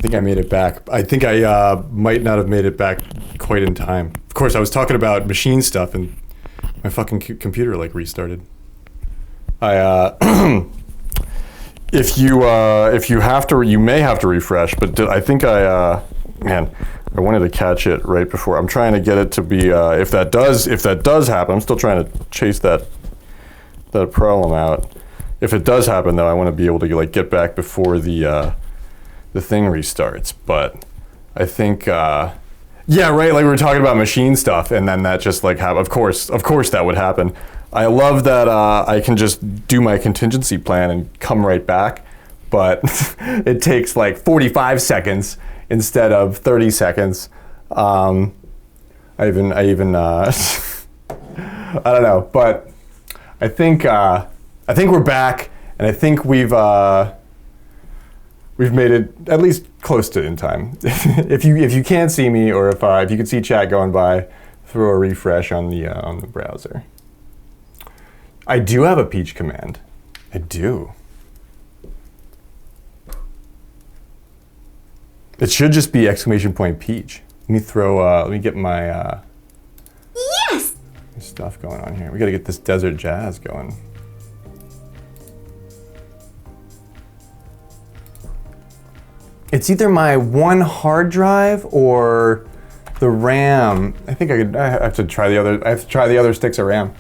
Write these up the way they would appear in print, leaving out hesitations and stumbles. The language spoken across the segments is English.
think I made it back. I think I might not have made it back quite in time. Of course, I was talking about machine stuff and my fucking computer like restarted. If you have to, you may have to refresh. But I think I wanted to catch it right before. I'm trying to get it to be. If that does happen, I'm still trying to chase that problem out. If it does happen, though, I want to be able to like get back before the thing restarts. But I think, yeah, right. Like we were talking about machine stuff, and then that just like happened. Of course, that would happen. I love that I can just do my contingency plan and come right back, but it takes like 45 seconds instead of 30 seconds. I even I don't know, but I think we're back, and I think we've made it at least close to in time. If you can't see me, or if you can see chat going by, throw a refresh on the browser. I do have a Peach command. I do. It should just be ! Peach. Let me throw. Let me get my yes! stuff going on here. We gotta get this desert jazz going. It's either my one hard drive or the RAM. I think I have to try the other. I have to try the other sticks of RAM.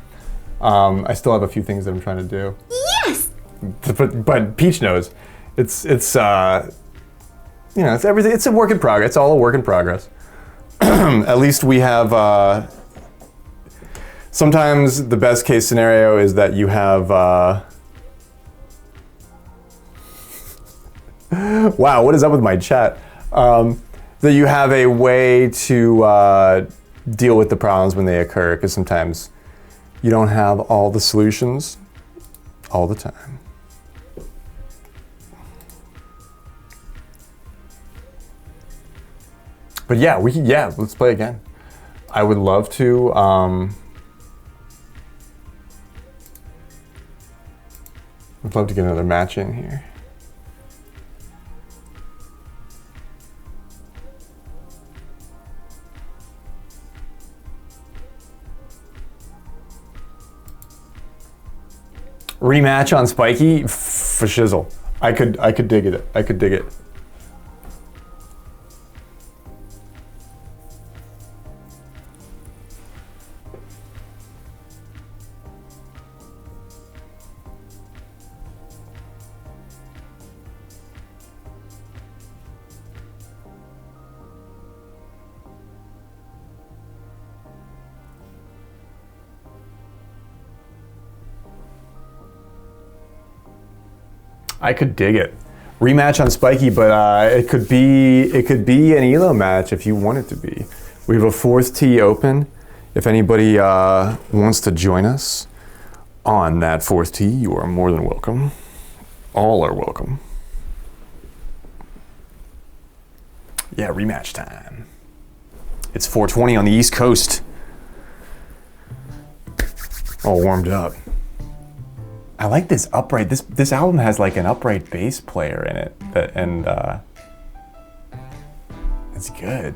I still have a few things that I'm trying to do. Yes. But Peach knows. It's it's everything. It's a work in progress. It's all a work in progress. At least we have. Sometimes the best case scenario is that you have. Wow, what is up with my chat? That you have a way to deal with the problems when they occur, because sometimes you don't have all the solutions all the time. But yeah, let's play again. I would love to. I'd love to get another match in here. Rematch on Spiky for shizzle. I could dig it. I could dig it. I could dig it. Rematch on Spiky, but it could be an ELO match if you want it to be. We have a 4th tee open. If anybody wants to join us on that 4th tee, you are more than welcome. All are welcome. Yeah, rematch time. It's 4:20 on the East Coast. All warmed up. I like this upright. This album has like an upright bass player in it, and it's good.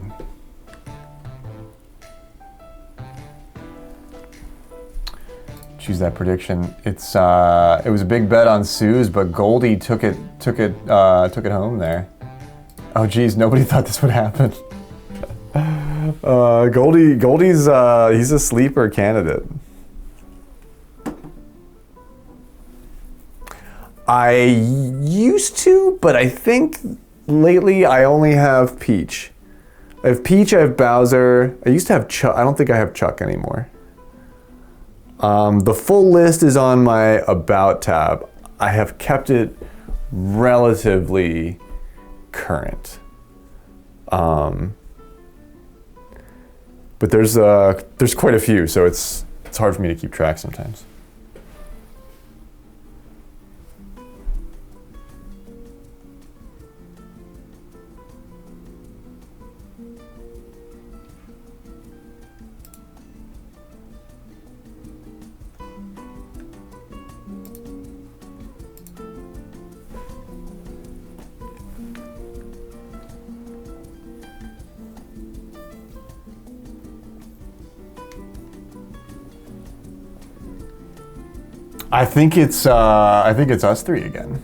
Choose that prediction. It was a big bet on Suze, but Goldie took it home there. Oh geez, nobody thought this would happen. Goldie's he's a sleeper candidate. I used to, but I think lately I only have Peach. I have Peach, I have Bowser. I used to have Chuck. I don't think I have Chuck anymore. The full list is on my About tab. I have kept it relatively current. But there's quite a few, so it's hard for me to keep track sometimes. I think it's us three again.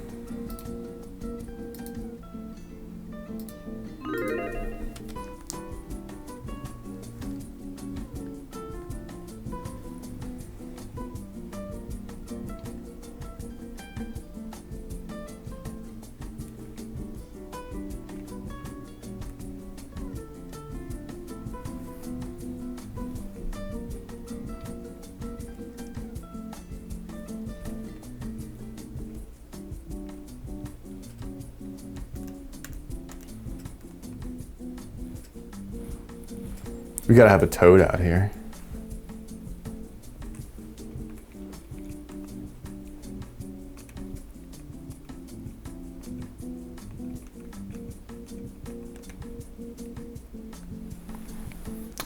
We gotta have a toad out here.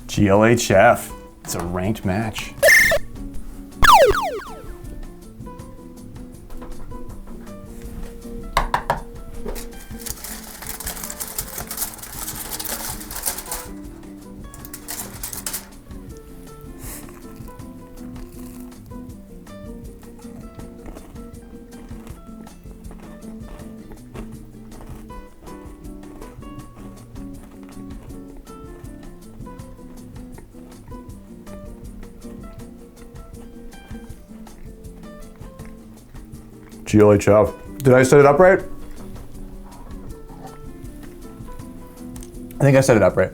GLHF. It's a ranked match. GLHF. Did I set it up right? I think I set it up right.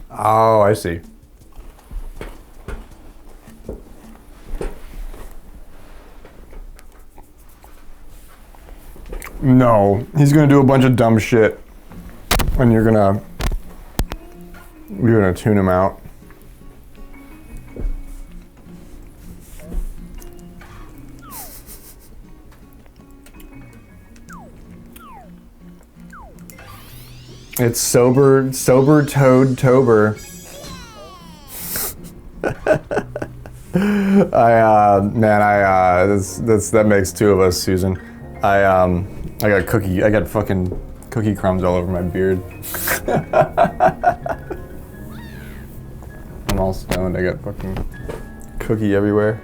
Oh, I see. No, he's gonna do a bunch of dumb shit, and you're gonna tune him out. It's sober toad tober. That makes two of us, Susan. I got fucking cookie crumbs all over my beard. I'm all stoned, I got fucking cookie everywhere.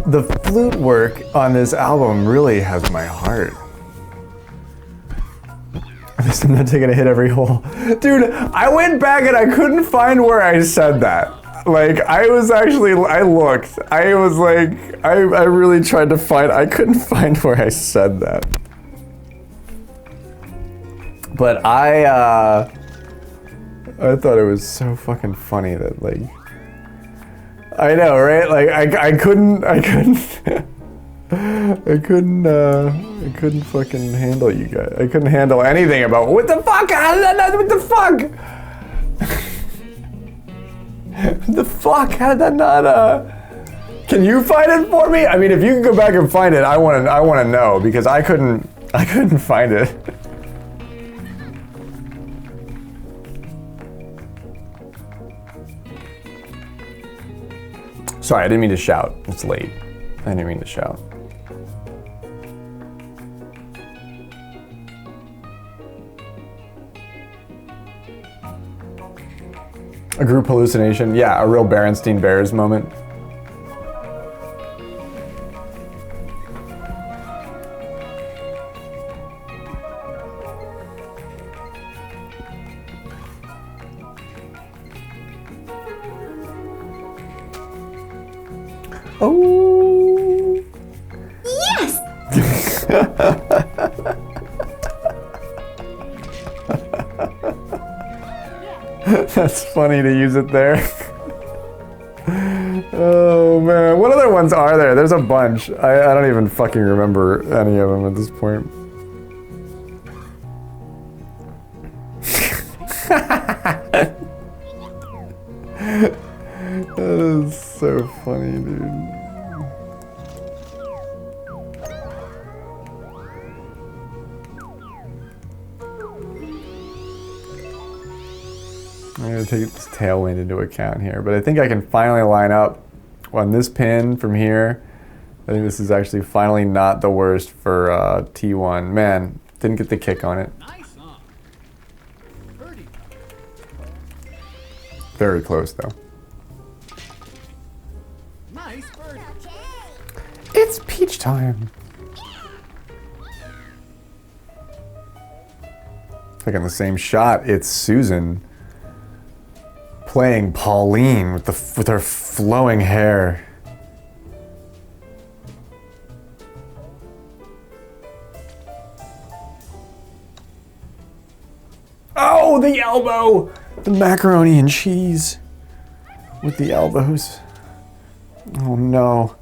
The flute work on this album really has my heart. At least I'm not taking a hit every hole. Dude, I went back and I couldn't find where I said that. Like, I looked. I was like, I really tried to find, I couldn't find where I said that. But I thought it was so fucking funny that, like, I know, right? Like, I couldn't fucking handle you guys. I couldn't handle anything about, what the fuck? What the fuck? What the fuck? How did that not, can you find it for me? I mean, if you can go back and find it, I wanna know, because I couldn't find it. Sorry, I didn't mean to shout. It's late. I didn't mean to shout. A group hallucination. Yeah, a real Berenstein Bears moment. Oh. Yes! That's funny to use it there. Oh man, what other ones are there? There's a bunch. I don't even fucking remember any of them at this point. That is so funny, dude. I'm gonna take this tailwind into account here, but I think I can finally line up on this pin from here. I think this is actually finally not the worst for T1. Man, didn't get the kick on it. Very close though. Nice birdie. It's peach time. Taking the same shot. It's Susan playing Pauline with her flowing hair. Oh, the elbow! The macaroni and cheese with the elbows. Oh no.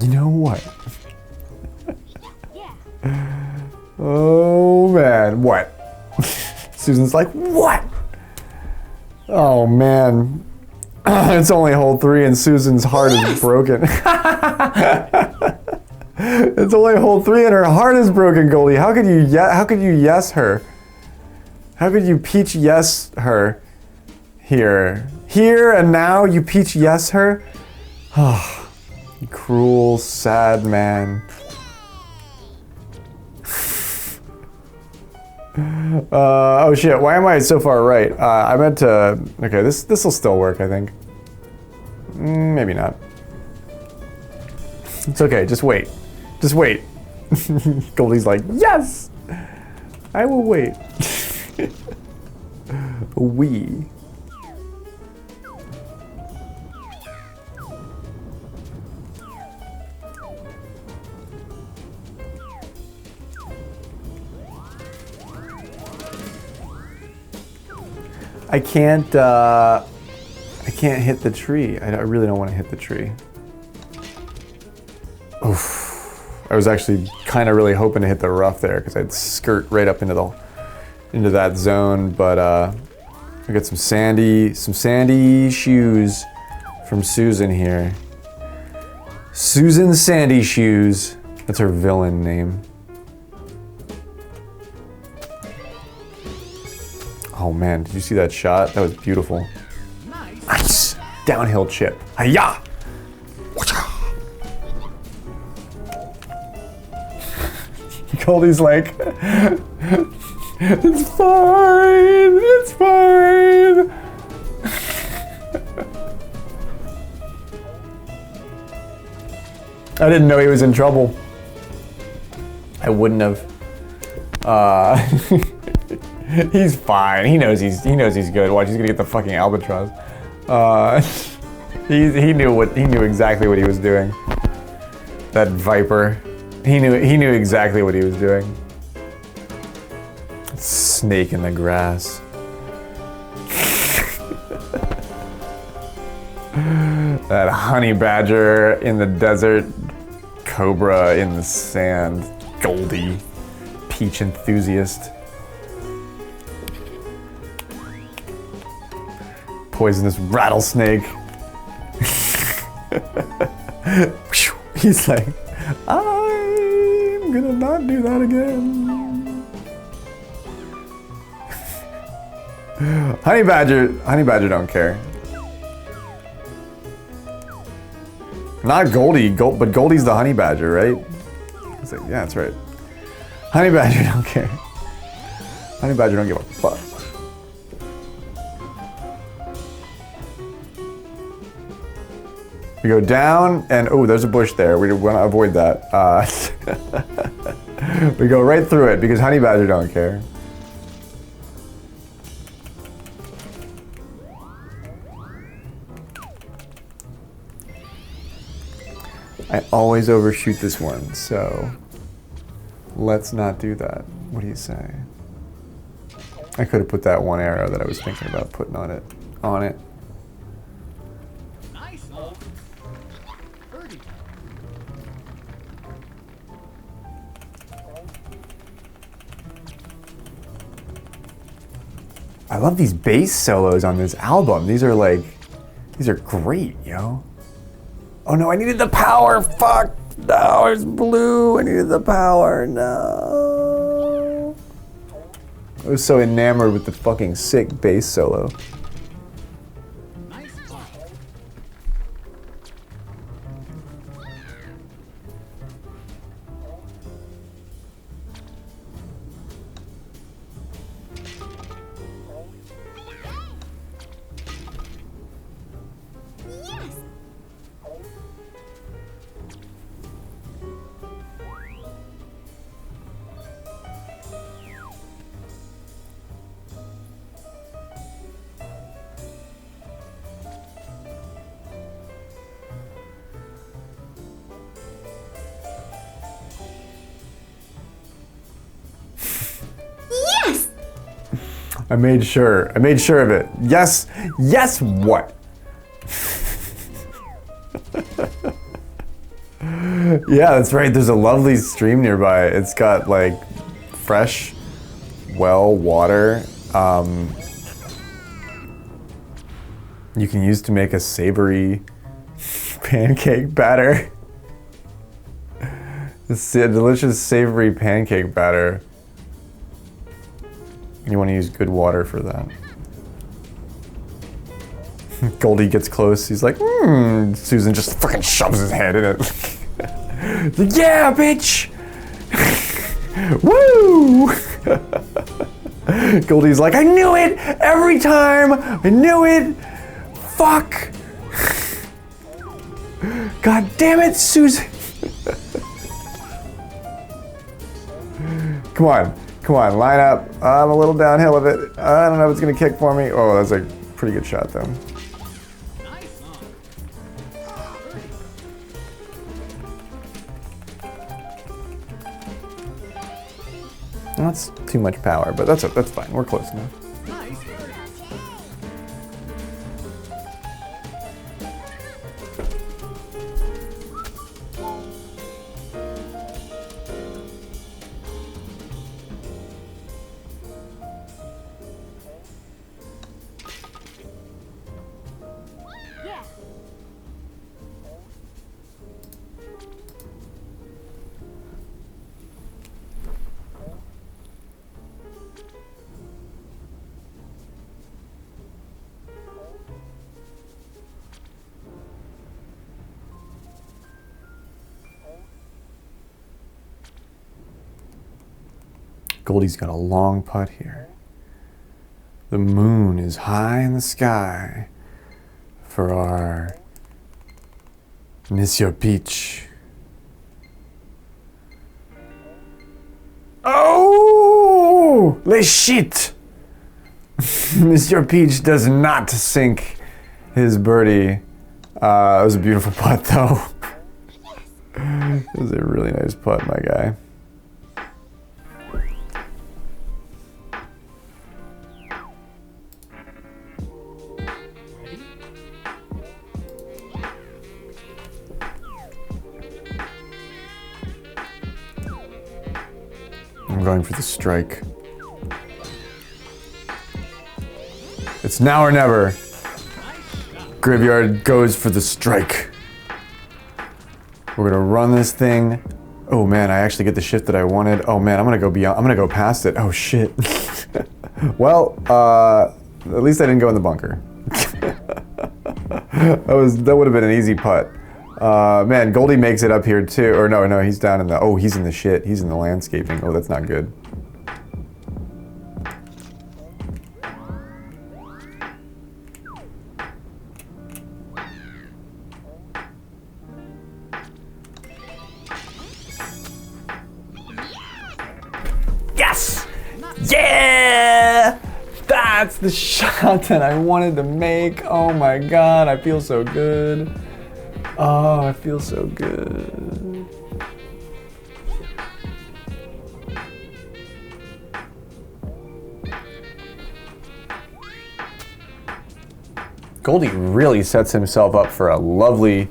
You know what? Oh man, what? Susan's like, what? Oh man. It's only hole 3 and Susan's heart is broken. It's only hole 3 and her heart is broken, Goldie. How could you yes her? How could you peach yes her here? Here and now you peach yes her? Oh, you cruel, sad man. Oh shit, why am I so far right? I meant to, okay, this will still work, I think. Maybe not. It's okay, just wait. Just wait. Goldie's like, yes! I will wait. We. I can't hit the tree. I really don't want to hit the tree. Oof. I was actually kind of really hoping to hit the rough there because I'd skirt right up into that zone, but I got some sandy shoes from Susan here. Susan Sandy Shoes. That's her villain name. Oh man, did you see that shot? That was beautiful. Nice! Downhill chip. Hi-ya! Goldie's like, it's fine, it's fine. I didn't know he was in trouble. I wouldn't have. He's fine. He knows he's good. Watch, he's gonna get the fucking albatross. He knew exactly what he was doing. That viper. He knew exactly what he was doing. Snake in the grass. That honey badger in the desert, cobra in the sand, Goldie, peach enthusiast. Poisonous rattlesnake. He's like, I'm gonna not do that again. Honey badger don't care. Not Goldie, but Goldie's the honey badger, right? It's like, yeah, that's right. Honey badger don't care. Honey badger don't give a fuck. We go down, and oh, there's a bush there. We want to avoid that. We go right through it because honey badger don't care. I always overshoot this one, so let's not do that. What do you say? I could have put that one arrow that I was thinking about putting on it. I love these bass solos on this album. These are great, yo. Oh no, I needed the power, fuck. No, it's blue, I needed the power, no. I was so enamored with the fucking sick bass solo. Yes! I made sure of it. Yes, yes, what? Yeah, that's right, there's a lovely stream nearby. It's got like fresh well water you can use to make a savory pancake batter. It's a delicious savory pancake batter. You want to use good water for that. Goldie gets close. He's like, Susan just fucking shoves his hand in it. He's like, yeah, bitch! Woo! Goldie's like, I knew it! Every time! I knew it! Fuck! God damn it, Susan! Come on. Come on, line up. I'm a little downhill of it. I don't know if it's gonna kick for me. Oh, that's a pretty good shot though. That's too much power, but that's fine. We're close enough. Goldie's got a long putt here. The moon is high in the sky for our Monsieur Peach. Oh! Le shit! Monsieur Peach does not sink his birdie. It was a beautiful putt though. It was a really nice putt, my guy. I'm going for the strike. It's now or never. Graveyard goes for the strike. We're gonna run this thing. Oh man, I actually get the shift that I wanted. Oh man, I'm gonna go beyond. I'm gonna go past it. Oh shit. Well, at least I didn't go in the bunker. That would have been an easy putt. Man, Goldie makes it up here too. Or no, he's down in the, oh, he's in the shit. He's in the landscaping. Oh, that's not good. Yes! Yeah! That's the shot that I wanted to make. Oh my god, I feel so good. Oh, I feel so good. Goldie really sets himself up for a lovely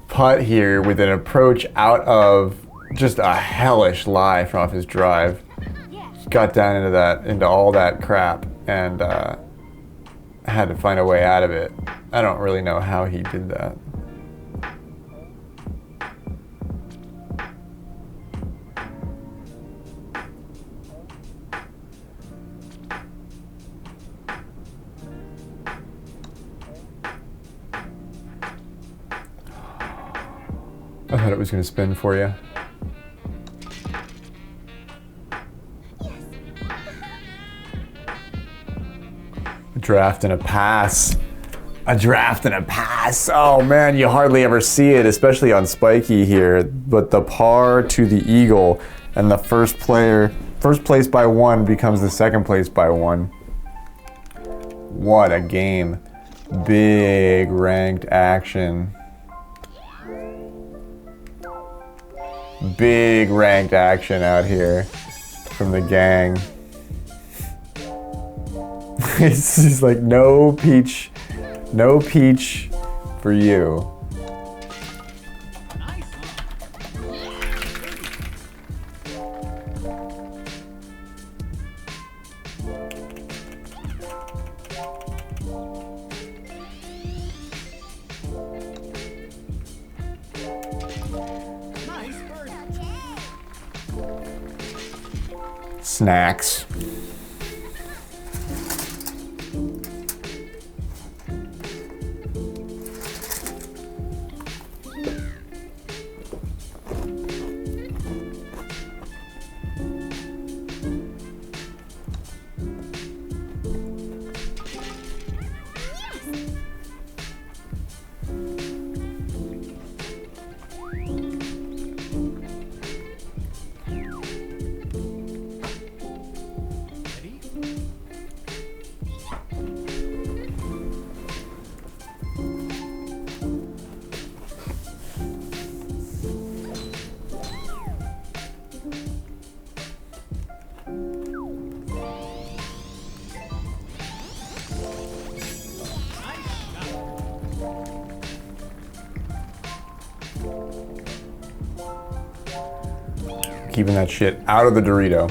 putt here with an approach out of just a hellish lie from off his drive. Got down into all that crap and had to find a way out of it. I don't really know how he did that. I thought it was going to spin for you. A draft and a pass. A draft and a pass. Oh man, you hardly ever see it, especially on Spiky here. But the par to the eagle, and the first place by one becomes the second place by one. What a game. Big ranked action. Big ranked action out here from the gang. It's just like no peach for you. Snacks. Keeping that shit out of the Dorito.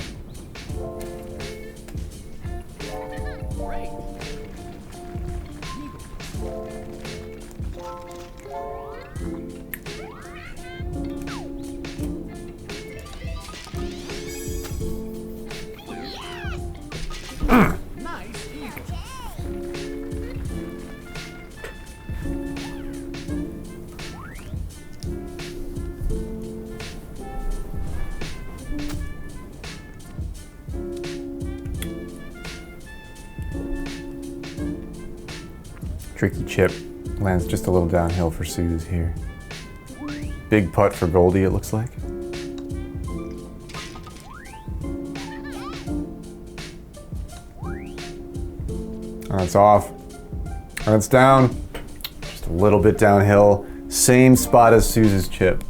Tricky chip lands just a little downhill for Suze here. Big putt for Goldie, it looks like. And it's off. And it's down. Just a little bit downhill. Same spot as Suze's chip.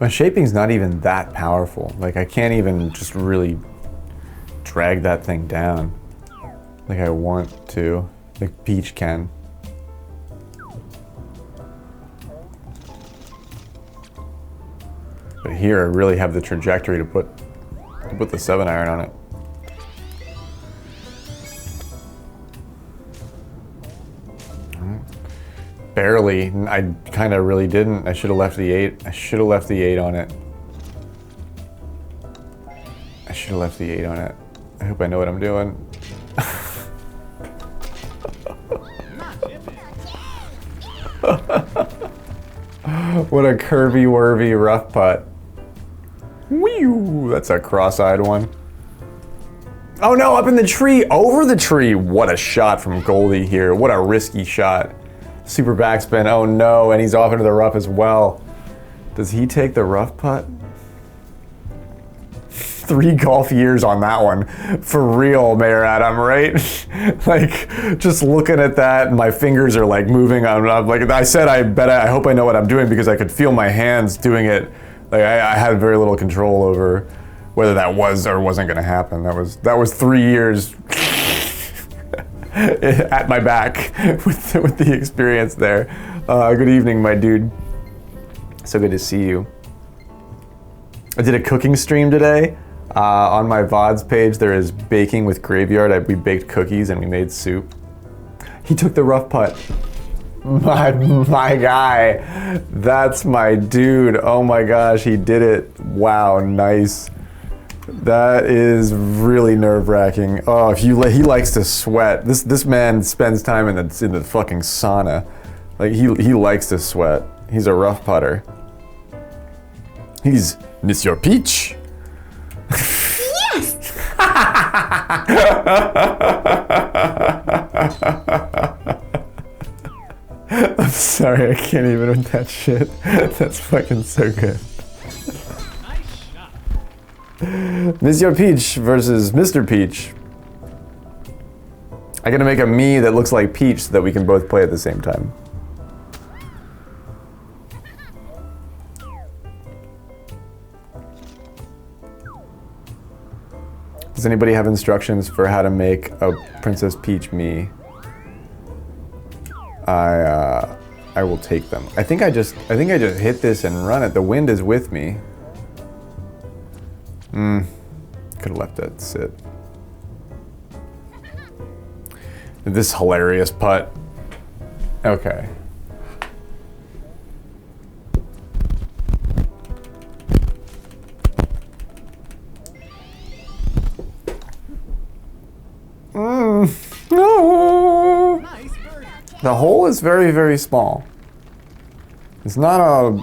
My shaping's not even that powerful. Like I can't even just really drag that thing down like I want to, like Peach can. But here I really have the trajectory to put the 7-iron on it. Barely. I kind of really didn't. I should have left the 8. I should have left the 8 on it. I should have left the 8 on it. I hope I know what I'm doing. What a curvy-wurvy rough putt. Whew, that's a cross-eyed one. Oh no, up in the tree, over the tree. What a shot from Goldie here. What a risky shot. Super backspin, oh no, and he's off into the rough as well. Does he take the rough putt? 3 golf years on that one. For real, Mayor Adam, right? Like, just looking at that, my fingers are like moving. I'm like I said, I hope I know what I'm doing because I could feel my hands doing it. Like I had very little control over whether that was or wasn't gonna happen. That was 3 years at my back with the experience there. Good evening, my dude. So good to see you. I did a cooking stream today. On my VODs page, there is baking with graveyard. We baked cookies and we made soup. He took the rough putt. My guy. That's my dude. Oh my gosh, he did it. Wow, nice. That is really nerve-wracking. Oh, he likes to sweat. This man spends time in the fucking sauna. Like he likes to sweat. He's a rough putter. He's Monsieur Peach. Yes! I'm sorry, I can't even with that shit. That's fucking so good. Monsieur Peach versus Mr. Peach. I gotta make a me that looks like Peach so that we can both play at the same time. Does anybody have instructions for how to make a Princess Peach me? I will take them. I think I just hit this and run it. The wind is with me. Could have left that sit. This hilarious putt. Okay. No. The hole is very, very small. It's not a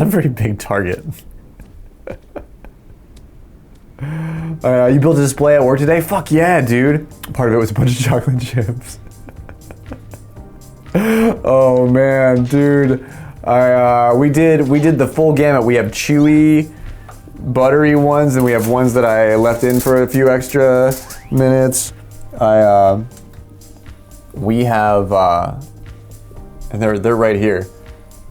very big target. You built a display at work today? Fuck yeah, dude. Part of it was a bunch of chocolate chips. Oh man, dude. We did the full gamut. We have chewy, buttery ones, and we have ones that I left in for a few extra minutes. We have, and they're right here.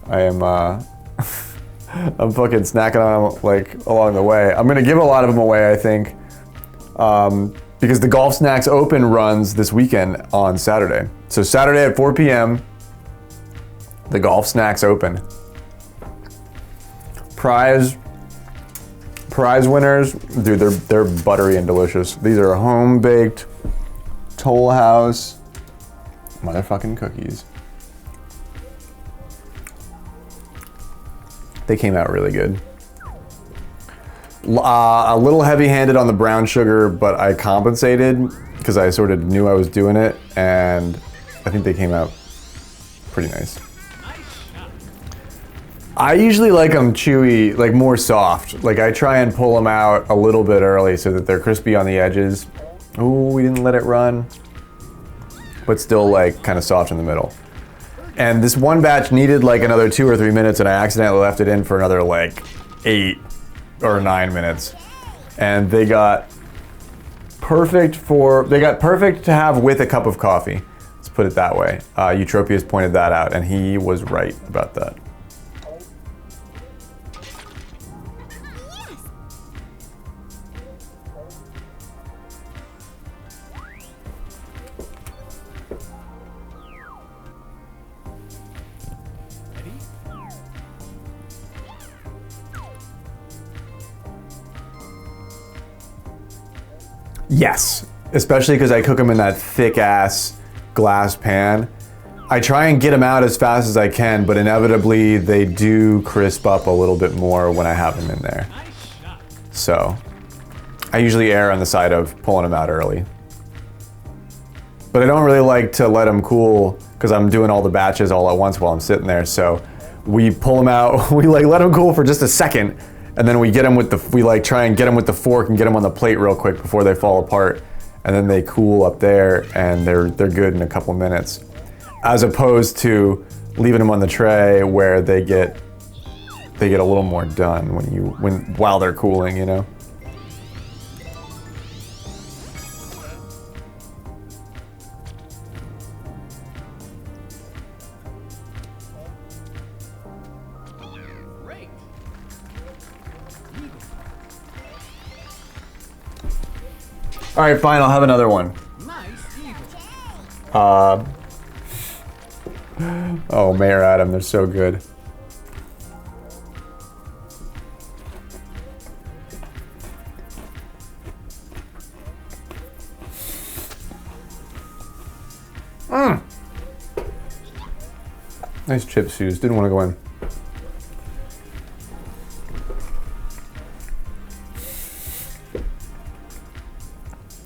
I am, I'm fucking snacking on them like along the way. I'm gonna give a lot of them away, I think, because the Golf Snacks Open runs this weekend on Saturday. So Saturday at 4 p.m., the Golf Snacks Open. Prize winners, dude, they're buttery and delicious. These are home baked Toll House motherfucking cookies. They came out really good. A little heavy-handed on the brown sugar, but I compensated because I sort of knew I was doing it, and I think they came out pretty nice. I usually like them chewy, like more soft. Like I try and pull them out a little bit early so that they're crispy on the edges. Ooh, we didn't let it run. But still like kind of soft in the middle. And this one batch needed like another 2 or 3 minutes, and I accidentally left it in for another like 8 or 9 minutes. And they got perfect to have with a cup of coffee. Let's put it that way. Eutropius pointed that out, and he was right about that. Yes, especially because I cook them in that thick ass glass pan. I try and get them out as fast as I can, but inevitably they do crisp up a little bit more when I have them in there. So I usually err on the side of pulling them out early. But I don't really like to let them cool because I'm doing all the batches all at once while I'm sitting there. So we pull them out, we like let them cool for just a second, and then we get them with we like try and get them with the fork and get them on the plate real quick before they fall apart. and then they cool up there, and they're good in a couple minutes, as opposed to leaving them on the tray where they get a little more done while they're cooling, you know. All right, fine. I'll have another one. Oh, Mayor Adam, they're so good. Nice chip shoes. Didn't want to go in.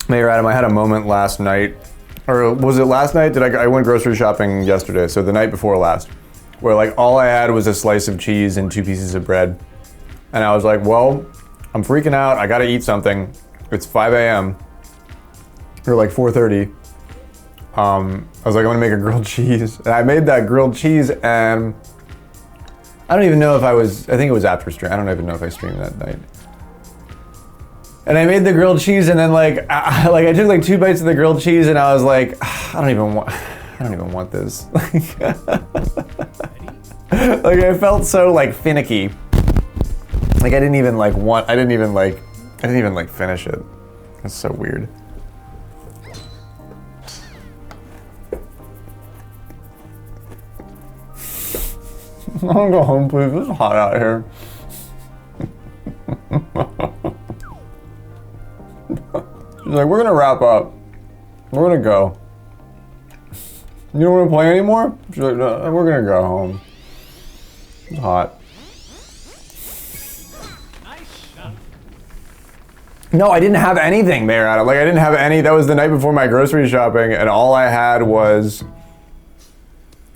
Mayor Adam, I had a moment last night, or was it last night? I went grocery shopping yesterday, so the night before last, where like all I had was a slice of cheese and 2 pieces of bread. And I was like, well, I'm freaking out. I gotta eat something. It's 5 a.m. or like 4:30. I was like, I'm gonna make a grilled cheese. And I made that grilled cheese, and I don't even know if I think it was after stream. I don't even know if I streamed that night. And I made the grilled cheese, and then like I took like 2 bites of the grilled cheese, and I was like, I don't even want this. Like I felt so like finicky. Like I didn't even finish it. It's so weird. I'll go home, please. It's hot out here. She's like, we're gonna wrap up. We're gonna go. You don't want to play anymore? She's like, no, we're gonna go home. It's hot. No, I didn't have anything there. Like I didn't have any. That was the night before my grocery shopping, and all I had was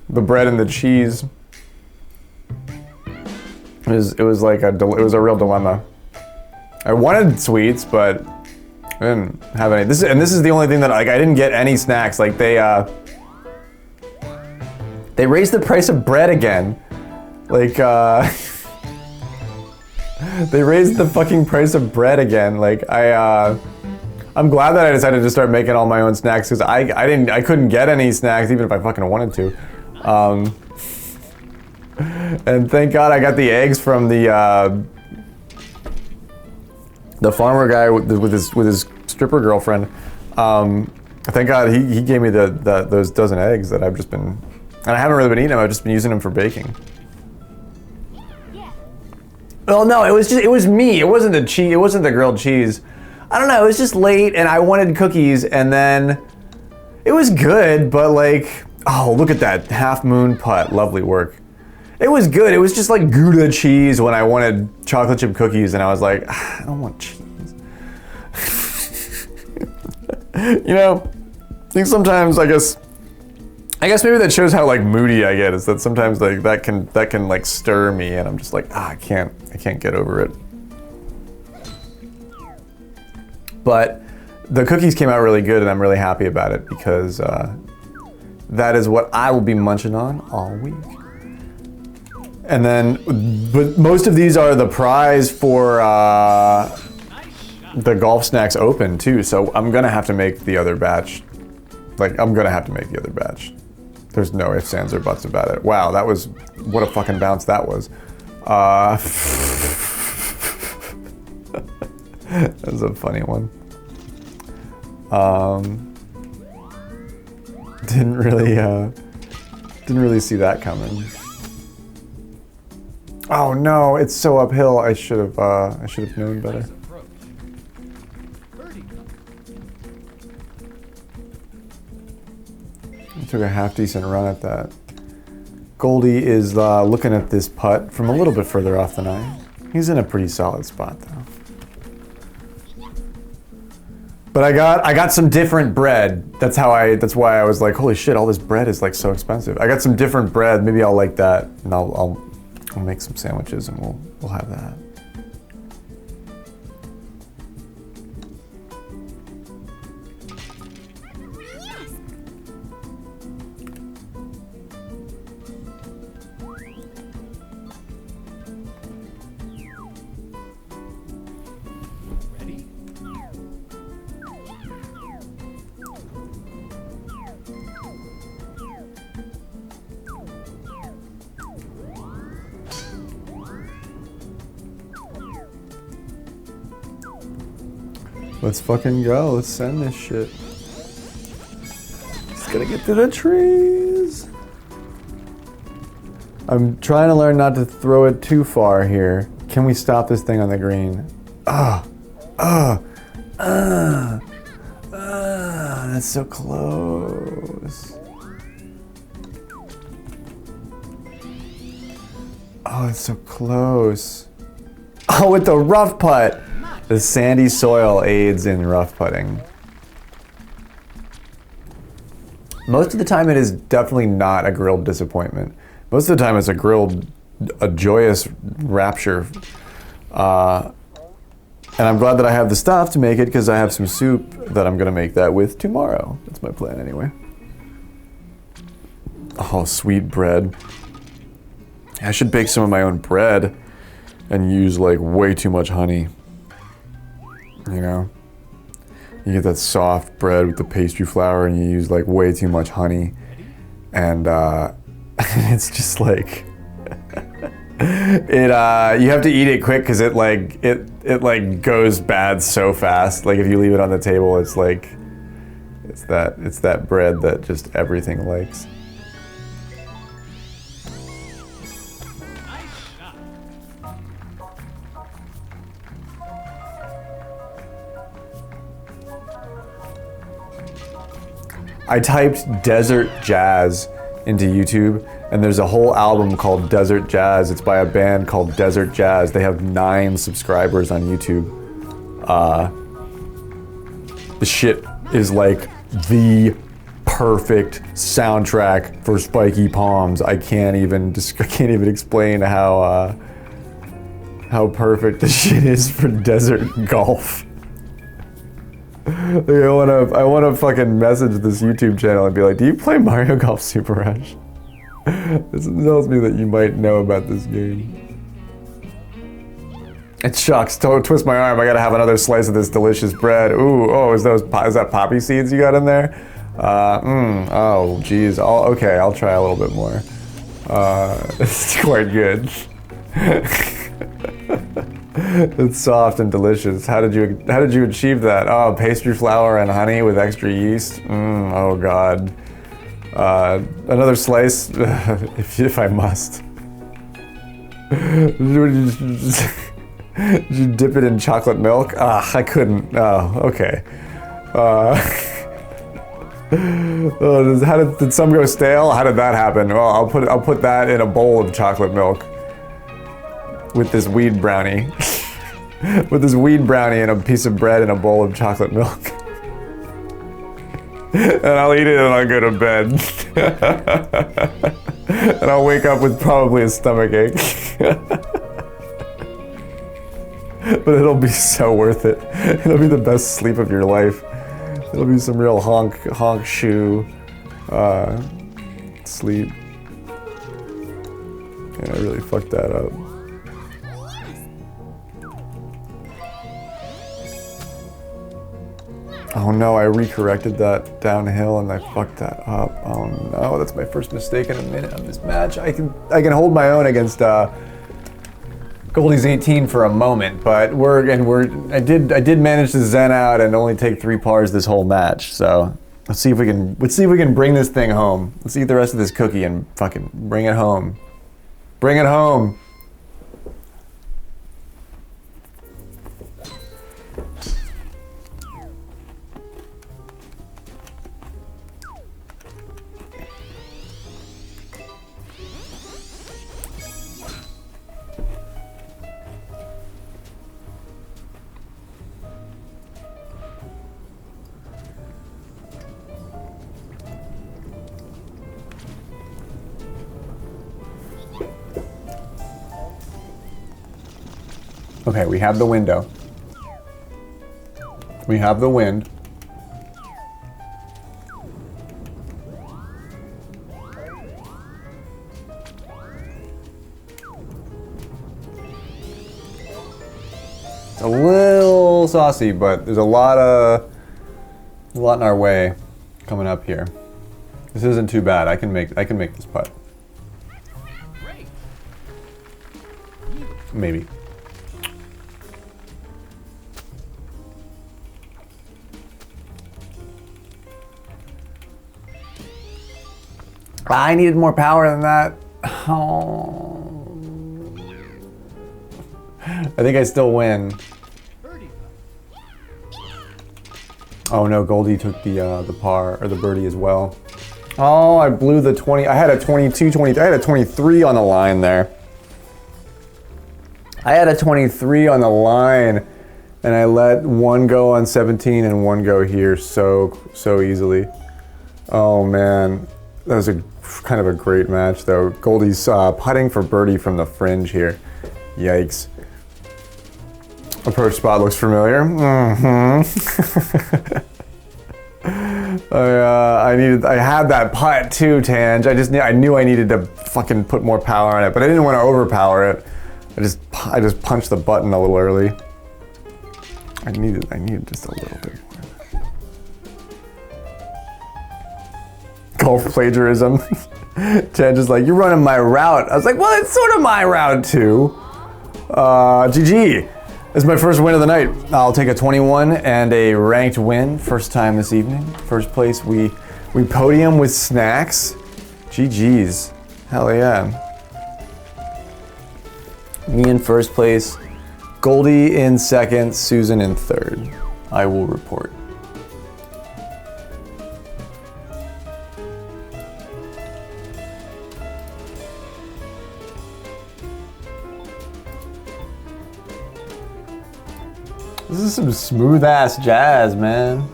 the bread and the cheese. It was like it was a real dilemma. I wanted sweets, but I didn't have any. This is the only thing that like I didn't get any snacks. Like they raised the price of bread again. Like they raised the fucking price of bread again. Like I'm glad that I decided to start making all my own snacks, because I couldn't get any snacks even if I fucking wanted to. And thank God I got the eggs from the farmer guy with his stripper girlfriend. Thank God he gave me those dozen eggs that I've just been, and I haven't really been eating them. I've just been using them for baking. Yeah. Well, no, it was me. It wasn't the cheese. It wasn't the grilled cheese. I don't know. It was just late, and I wanted cookies, and then it was good, but like, oh, look at that half moon putt. Lovely work. It was good. It was just like Gouda cheese when I wanted chocolate chip cookies, and I was like, I don't want cheese. You know, I think sometimes I guess maybe that shows how like moody I get, is that sometimes like that can like stir me, and I'm just like, I can't get over it. But the cookies came out really good, and I'm really happy about it, because that is what I will be munching on all week. And then, but most of these are the prize for the Golf Snacks Open too, so I'm gonna have to make the other batch. Like, I'm gonna have to make the other batch. There's no ifs, ands, or buts about it. Wow, what a fucking bounce that was. That was a funny one. Didn't really see that coming. Oh no, it's so uphill. I should have known better. I took a half decent run at that. Goldie is looking at this putt from a little bit further off than I am. He's in a pretty solid spot though. But I got some different bread. That's why I was like, holy shit, all this bread is like so expensive. I got some different bread. Maybe I'll like that, and I'll make some sandwiches, and we'll have that. Let's fucking go. Let's send this shit. Just gotta get to the trees. I'm trying to learn not to throw it too far here. Can we stop this thing on the green? That's so close. Oh, it's so close. Oh, with the rough putt. The sandy soil aids in rough putting. Most of the time it is definitely not a grilled disappointment. Most of the time it's a joyous rapture. And I'm glad that I have the stuff to make it because I have some soup that I'm gonna make that with tomorrow. That's my plan anyway. Oh, sweet bread. I should bake some of my own bread and use like way too much honey. You know? You get that soft bread with the pastry flour and you use like way too much honey. And it's just like you have to eat it quick because it goes bad so fast. Like if you leave it on the table, it's like it's that bread that just everything likes. I typed desert jazz into YouTube, and there's a whole album called Desert Jazz. It's by a band called Desert Jazz. They have 9 subscribers on YouTube. The shit is like the perfect soundtrack for spiky palms. I can't even explain how perfect the shit is for desert golf. Like I wanna fucking message this YouTube channel and be like, do you play Mario Golf Super Rush? This tells me that you might know about this game. It shucks, twist my arm, I gotta have another slice of this delicious bread. Ooh, oh, is that poppy seeds you got in there? Oh, geez, okay, I'll try a little bit more. It's quite good. It's soft and delicious. How did you achieve that? Oh, pastry flour and honey with extra yeast. Oh God. Another slice, if I must. Did you dip it in chocolate milk? I couldn't. Oh, okay. Did some go stale? How did that happen? Well, I'll put that in a bowl of chocolate milk. With this weed brownie. With this weed brownie and a piece of bread and a bowl of chocolate milk. And I'll eat it and I'll go to bed. And I'll wake up with probably a stomach ache. But it'll be so worth it. It'll be the best sleep of your life. It'll be some real honk shoe sleep. Yeah, I really fucked that up. Oh no, I recorrected that downhill and I fucked that up. Oh no, that's my first mistake in a minute of this match. I can hold my own against Goldie's 18 for a moment, but I did manage to zen out and only take 3 pars this whole match. So let's see if we can bring this thing home. Let's eat the rest of this cookie and fucking bring it home. Bring it home. Okay, we have the window. We have the wind. It's a little saucy, but there's a lot in our way coming up here. This isn't too bad. I can make this putt. Maybe. I needed more power than that. Oh. I think I still win. Oh no, Goldie took the par, or the birdie as well. Oh, I blew the 20. I had a 22, 23. I had a 23 on the line there. I had a 23 on the line, and I let one go on 17 and one go here so easily. Oh man, that was a kind of a great match though. Goldie's putting for birdie from the fringe here. Yikes. Approach spot looks familiar. I had that putt too, Tange. I knew I needed to fucking put more power on it, but I didn't want to overpower it. I just punched the button a little early. I needed just a little bit more. Golf plagiarism. Tange is like, you're running my route. I was like, well, it's sort of my route too. GG. This is my first win of the night. I'll take a 21 and a ranked win. First time this evening. First place, we podium with snacks. GG's. Hell yeah. Me in first place. Goldie in second. Susan in third. I will report. This is some smooth ass jazz, man.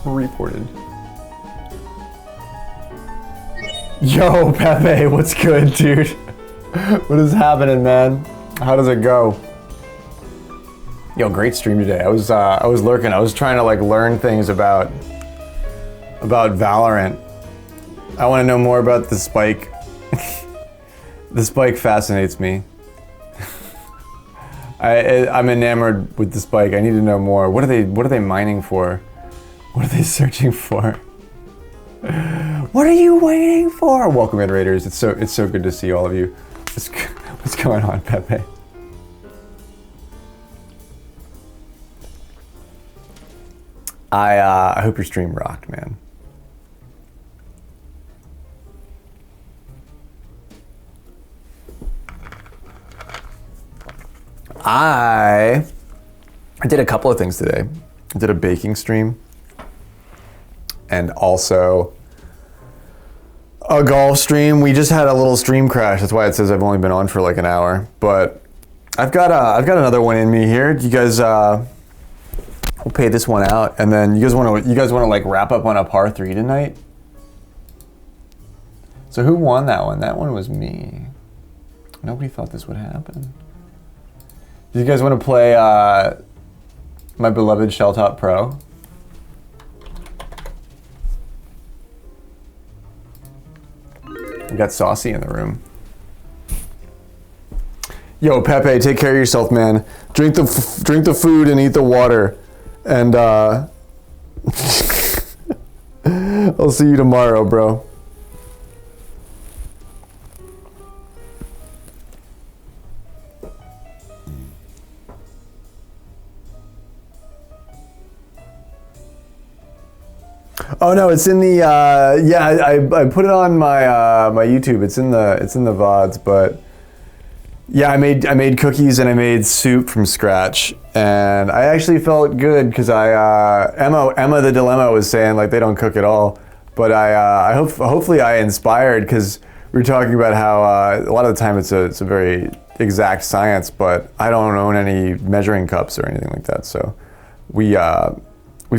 Reported. Yo, Pepe, what's good, dude? What is happening, man? How does it go? Yo, great stream today. I was lurking. I was trying to like learn things about Valorant. I want to know more about the spike. The spike fascinates me. I'm enamored with the spike. I need to know more. What are they mining for? What are they searching for? What are you waiting for? Welcome in, Raiders. It's so good to see all of you. What's going on, Pepe? I hope your stream rocked, man. I did a couple of things today. I did a baking stream and also a golf stream. We just had a little stream crash. That's why it says I've only been on for like an hour. But I've got another one in me here. You guys, we'll pay this one out, and then you guys want to like wrap up on a par 3 tonight. So who won that one? That one was me. Nobody thought this would happen. Do you guys want to play my beloved Shelltop Pro? We got Saucy in the room. Yo, Pepe, take care of yourself, man. Drink the food and eat the water, and I'll see you tomorrow, bro. Oh no, it's in the I put it on my my YouTube. It's in the VODs, but yeah, I made cookies and I made soup from scratch, and I actually felt good because Emma the Dilemma was saying like they don't cook at all, but hopefully I inspired, because we were talking about how a lot of the time it's a very exact science, but I don't own any measuring cups or anything like that, so we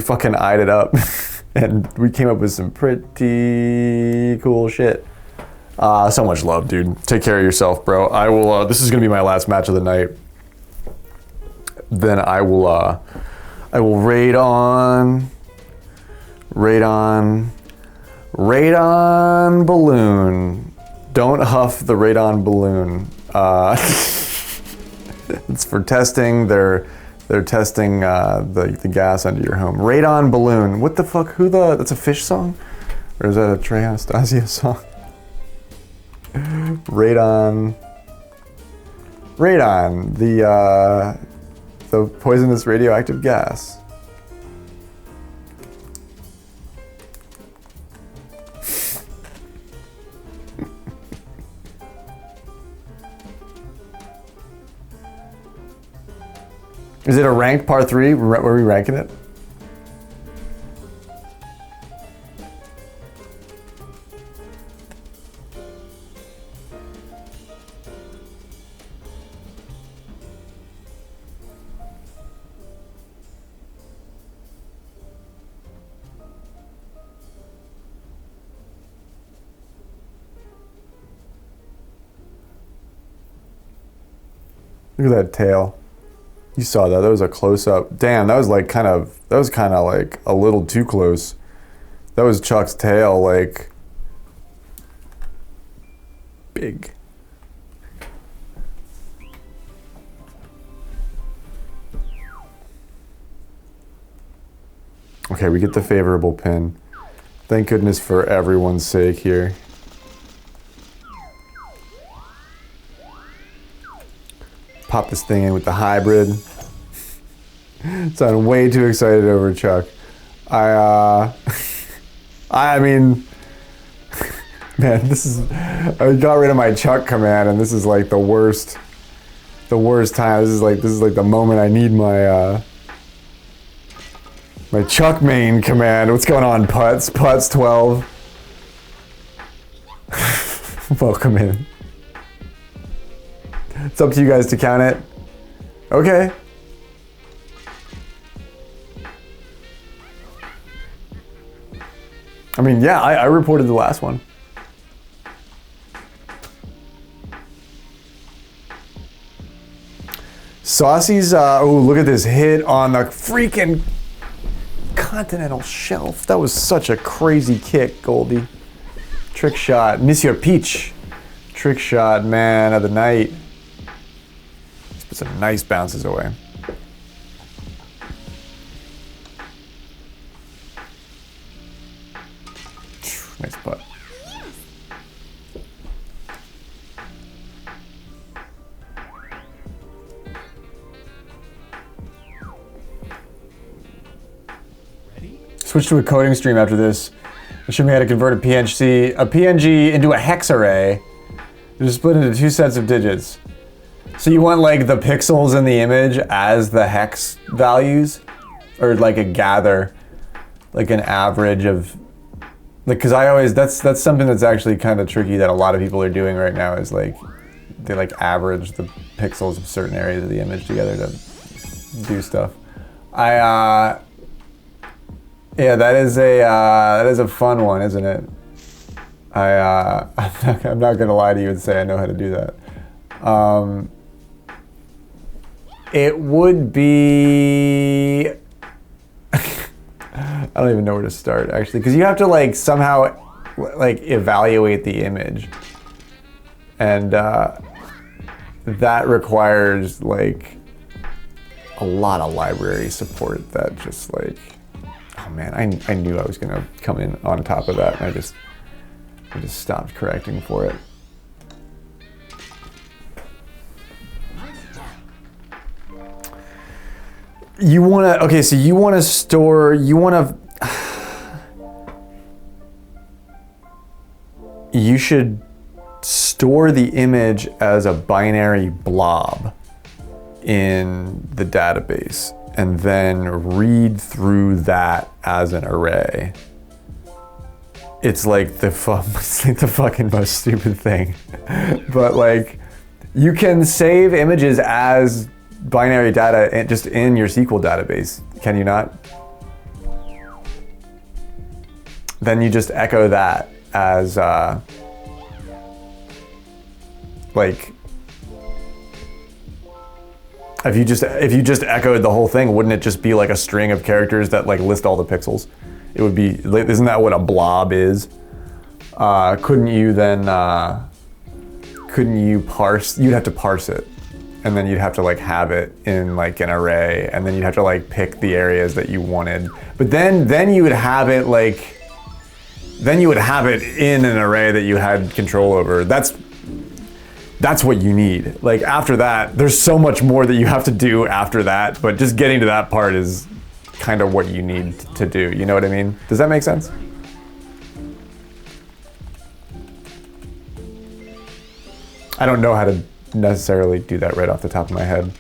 fucking eyed it up. And we came up with some pretty cool shit. So much love, dude. Take care of yourself, bro. I will, this is gonna be my last match of the night. Then I will raid on Radon balloon. Don't huff the radon balloon. It's for testing. They're testing the gas under your home. Radon balloon. What the fuck? That's a Fish song? Or is that a Trey Anastasia song? Radon. Radon. The poisonous radioactive gas. Is it a ranked par 3? Were we ranking it? Look at that tail. You saw that. That was a close-up. Damn, that was kind of like a little too close. That was Chuck's tail, like big. Okay, we get the favorable pin. Thank goodness for everyone's sake here. Pop this thing in with the hybrid. Sound way too excited over Chuck. I mean, man, I got rid of my Chuck command, and this is like the worst time. This is like the moment I need my my Chuck main command. What's going on, Putz? Putz 12. Welcome in. It's up to you guys to count it. Okay. I mean, yeah, I reported the last one. Saucy's, oh, look at this hit on the freaking continental shelf. That was such a crazy kick, Goldie. Trick shot, Monsieur Peach. Trick shot, man of the night. Put some nice bounces away. Nice putt. Switch to a coding stream after this. It showed me how to convert a PNG into a hex array. Just split into 2 sets of digits. So you want like the pixels in the image as the hex values, or like a gather, like an average of, like, because I always, that's something that's actually kind of tricky that a lot of people are doing right now, is like they like average the pixels of certain areas of the image together to do stuff. Yeah, that is a fun one, isn't it? I'm not gonna lie to you and say I know how to do that. It would be, I don't even know where to start actually, because you have to like somehow like evaluate the image, and that requires like a lot of library support that just like, oh man, I knew I was gonna come in on top of that, and I just stopped correcting for it. You wanna, okay, so you wanna store, you should store the image as a binary blob in the database, and then read through that as an array. It's like the fucking most stupid thing. But like, you can save images as binary data just in your SQL database, can you not? Then you just echo that as like, if you just echoed the whole thing, wouldn't it just be like a string of characters that like list all the pixels? It would be, isn't that what a blob is? couldn't you then, couldn't you parse, you'd have to parse it. And then you'd have to like have it in like an array, and then you'd have to like pick the areas that you wanted. But then you would have it like, then you would have it in an array that you had control over. That's what you need. Like after that, there's so much more that you have to do after that, but just getting to that part is kind of what you need to do. You know what I mean? Does that make sense? I don't know how to necessarily do that right off the top of my head.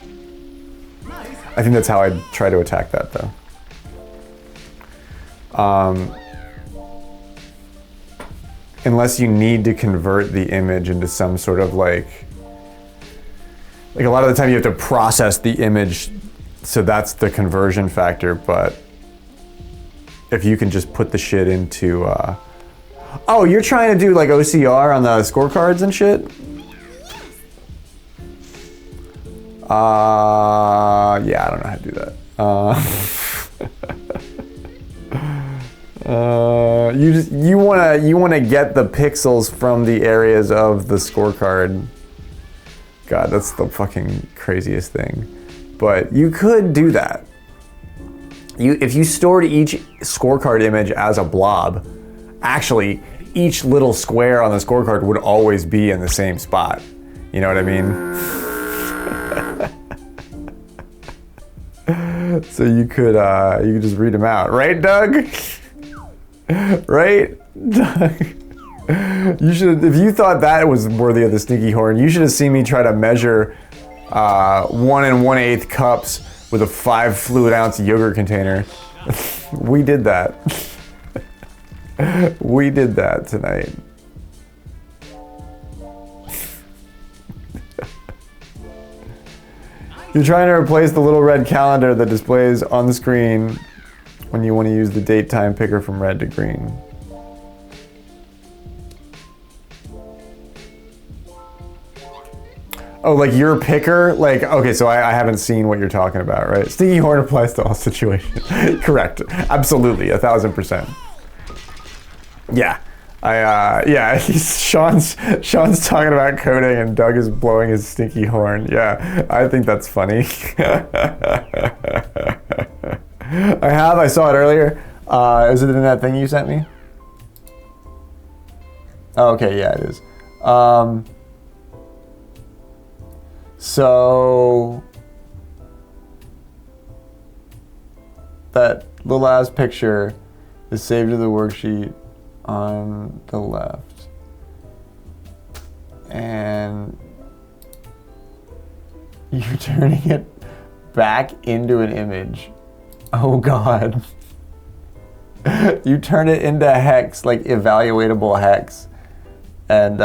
I think that's how I'd try to attack that though. Unless you need to convert the image into some sort of like a lot of the time you have to process the image, so that's the conversion factor, but if you can just put the shit into, oh, you're trying to do like OCR on the scorecards and shit? Yeah, I don't know how to do that. You wanna get the pixels from the areas of the scorecard. God, that's the fucking craziest thing. But you could do that. If you stored each scorecard image as a blob, actually each little square on the scorecard would always be in the same spot. You know what I mean? So you could just read them out, right, Doug? Right, Doug? You should, if you thought that was worthy of the sneaky horn, you should have seen me try to measure 1 1/8 cups with a 5 fluid ounce yogurt container. We did that. We did that tonight. You're trying to replace the little red calendar that displays on the screen when you want to use the date time picker from red to green. Oh, like your picker? Like, okay, so I haven't seen what you're talking about, right? Sneaky horn applies to all situations. Correct. Absolutely, 1000%. Yeah. Yeah, Sean's talking about coding and Doug is blowing his stinky horn. Yeah, I think that's funny. I saw it earlier. Is it in that thing you sent me? Oh, okay, yeah, it is. So that little ass picture is saved to the worksheet on the left, and you're turning it back into an image. Oh God. You turn it into hex, like evaluatable hex, and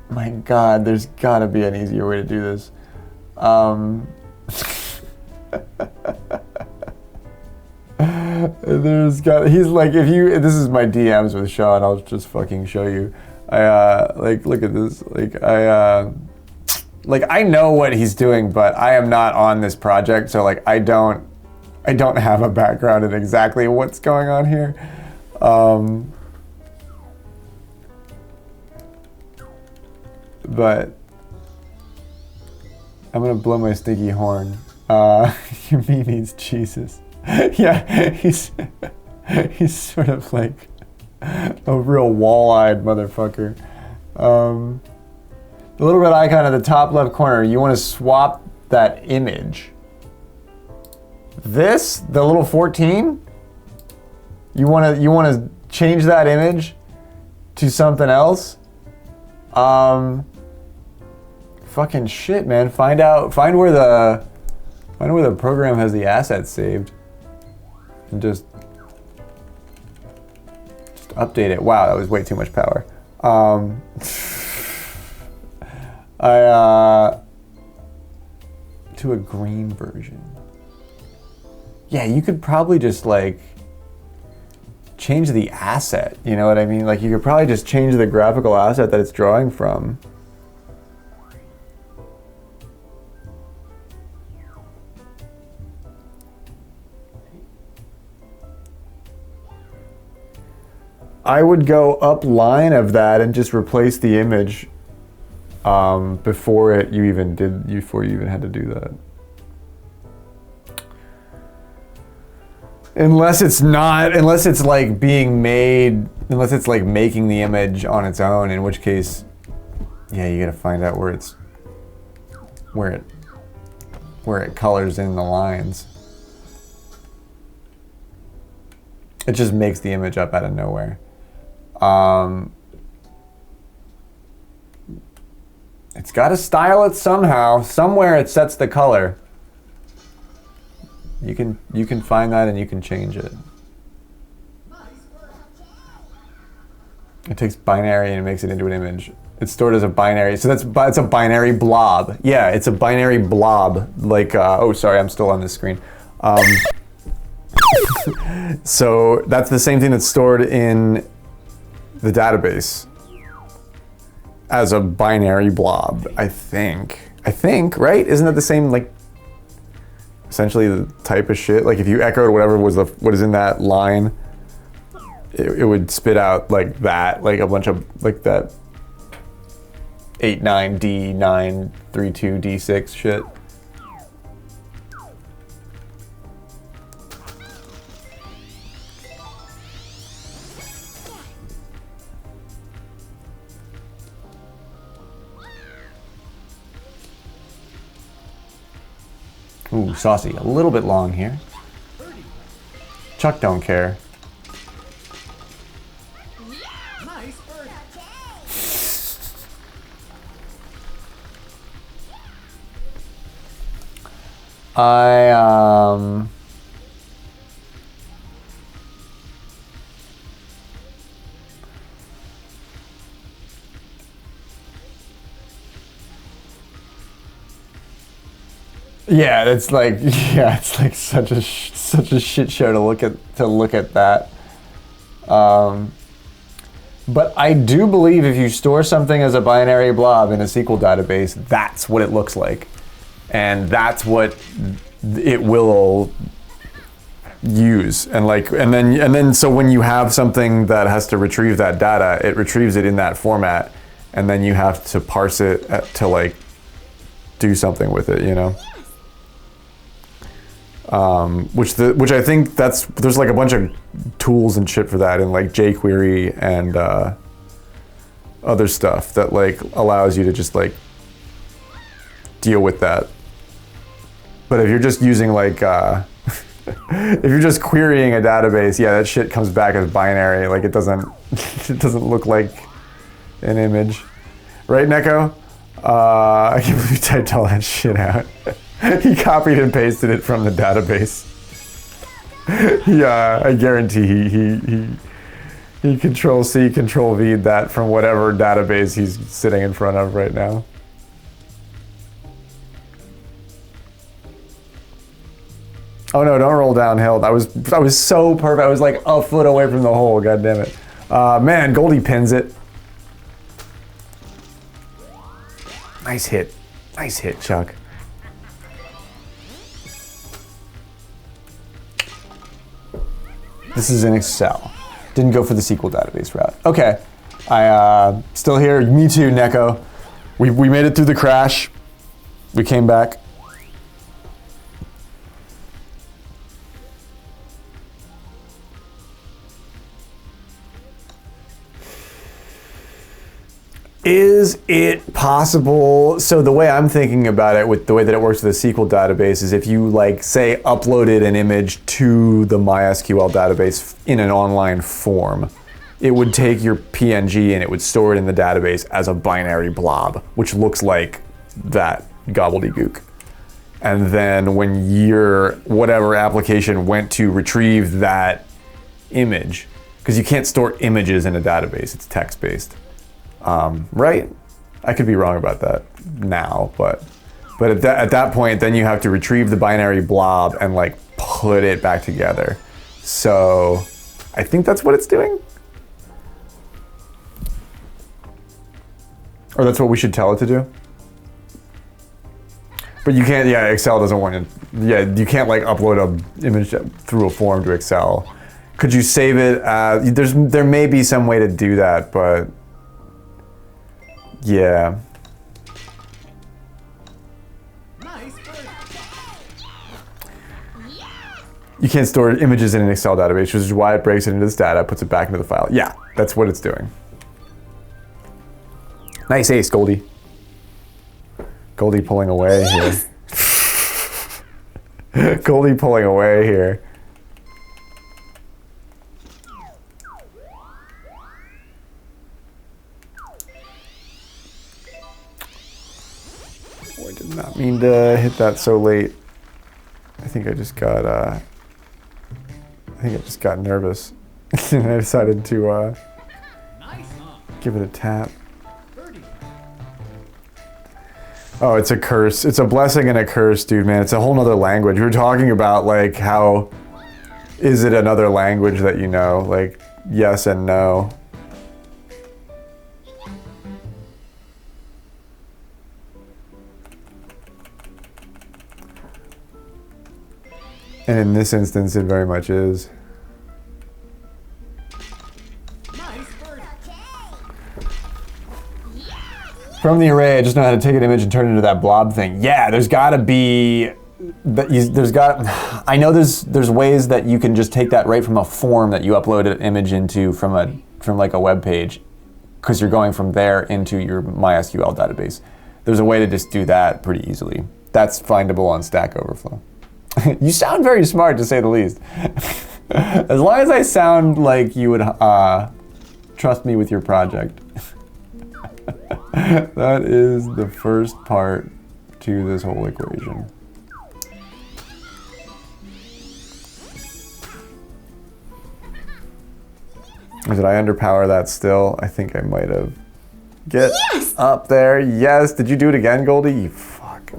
my God, there's gotta be an easier way to do this. He's like, this is my DMs with Sean, I'll just fucking show you. Look at this. I know what he's doing, but I am not on this project, so like, I don't have a background in exactly what's going on here. But I'm gonna blow my stinky horn. Me means Jesus. Yeah, he's sort of like a real wall-eyed motherfucker. The little red icon at the top left corner, you want to swap that image. The little 14? You want to change that image to something else? Fucking shit, man. Find where the program has the assets saved. And just update it. Wow, that was way too much power. To a green version. Yeah, you could probably just like change the asset, you know what I mean? Like you could probably just change the graphical asset that it's drawing from. I would go up line of that and just replace the image before you even had to do that. Unless it's like being made, unless it's like making the image on its own, in which case, yeah, you gotta find out where it colors in the lines. It just makes the image up out of nowhere. It's got to style it somehow. Somewhere it sets the color. You can find that and you can change it. It takes binary and makes it into an image. It's stored as a binary, so it's a binary blob. Yeah, it's a binary blob. Like, oh, sorry, I'm still on this screen. So that's the same thing that's stored in the database as a binary blob, I think, right? Isn't that the same, like, essentially the type of shit? Like if you echoed whatever was what is in that line, it would spit out like that, like a bunch of, like that 89D932D6 shit. Ooh, saucy. A little bit long here. Chuck don't care. Yeah, it's like such a shit show to look at that. But I do believe if you store something as a binary blob in a SQL database, that's what it looks like, and that's what it will use. And then so when you have something that has to retrieve that data, it retrieves it in that format, and then you have to parse it to like do something with it, you know. Which I think there's like a bunch of tools and shit for that in like jQuery and other stuff that like allows you to just like deal with that. But if you're just using like if you're just querying a database, yeah, that shit comes back as binary. Like it doesn't look like an image, right, Neko? I can't believe you typed all that shit out. He copied and pasted it from the database. Yeah, I guarantee he Control-C, Control-V'd that from whatever database he's sitting in front of right now. Oh no, don't roll downhill. I was so perfect. I was like a foot away from the hole, god damn it. Man, Goldie pins it. Nice hit, Chuck. This is in Excel. Didn't go for the SQL database route. Okay, I still here. Me too, Neko. We made it through the crash. We came back. Is it possible? So the way I'm thinking about it, with the way that it works with the SQL database, is if you like say uploaded an image to the MySQL database in an online form, it would take your PNG and it would store it in the database as a binary blob, which looks like that gobbledygook. And then when your whatever application went to retrieve that image, because you can't store images in a database, it's text-based. Right? I could be wrong about that now, but at that point, then you have to retrieve the binary blob and like put it back together. So I think that's what it's doing. Or that's what we should tell it to do. But you can't, yeah, Excel doesn't want you, yeah, you can't like upload an image through a form to Excel. Could you save it? There may be some way to do that, but yeah. You can't store images in an Excel database, which is why it breaks it into this data, puts it back into the file. Yeah, that's what it's doing. Nice ace, Goldie. Goldie pulling away here. Goldie pulling away here. Oh, I did not mean to hit that so late. I think I just got nervous. And I decided to give it a tap. Oh, it's a curse. It's a blessing and a curse, dude, man. It's a whole nother language. We were talking about, like, how is it another language that you know? Like, yes and no. And in this instance, it very much is. From the array, I just know how to take an image and turn it into that blob thing. Yeah, there's got to be. I know there's ways that you can just take that right from a form that you upload an image into from like a web page, because you're going from there into your MySQL database. There's a way to just do that pretty easily. That's findable on Stack Overflow. You sound very smart, to say the least. As long as I sound like you would trust me with your project. That is the first part to this whole equation. Did I underpower that still? I think I might have. Get up there. Yes. Did you do it again, Goldie? You fuck.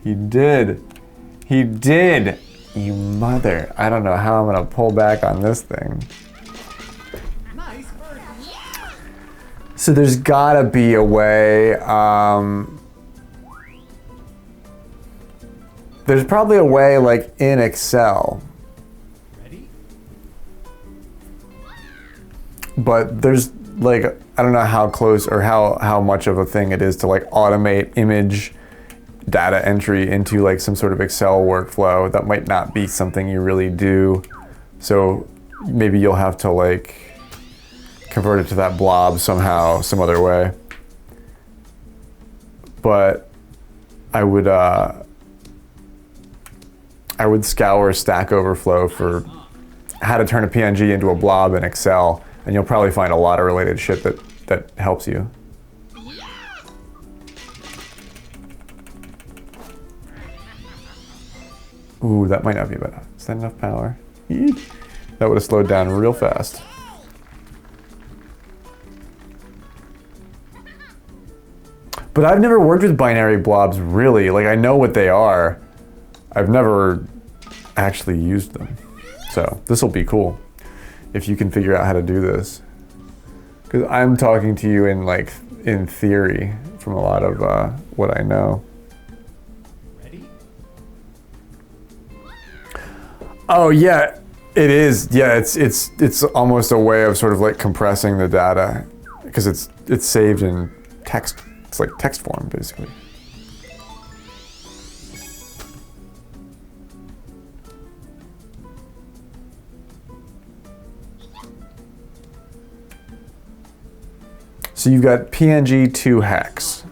He did. He did. You mother. I don't know how I'm going to pull back on this thing. So there's gotta be a way, there's probably a way, like, in Excel. But there's, like, I don't know how close or how much of a thing it is to, like, automate image data entry into, like, some sort of Excel workflow. That might not be something you really do. So maybe you'll have to, like, convert it to that blob somehow, some other way. But I would scour Stack Overflow for how to turn a PNG into a blob in Excel, and you'll probably find a lot of related shit that helps you. Ooh, that might not be enough. Is that enough power? That would have slowed down real fast. But I've never worked with binary blobs, really. Like, I know what they are. I've never actually used them. So this will be cool if you can figure out how to do this. Because I'm talking to you in theory from a lot of what I know. Ready? Oh yeah, it is. Yeah, it's almost a way of sort of like compressing the data, because it's saved in text. It's like text form, basically. So you've got PNG to hex.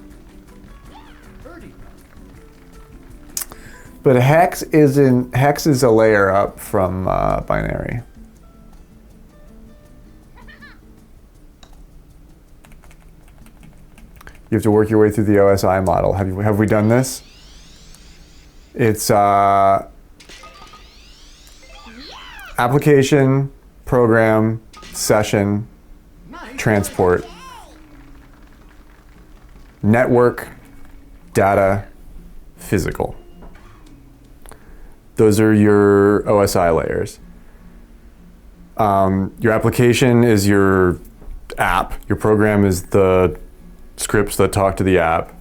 But hex is a layer up from binary. You have to work your way through the OSI model. Have we done this? It's application, program, session, transport, network, data, physical. Those are your OSI layers. Your application is your app. Your program is the scripts that talk to the app.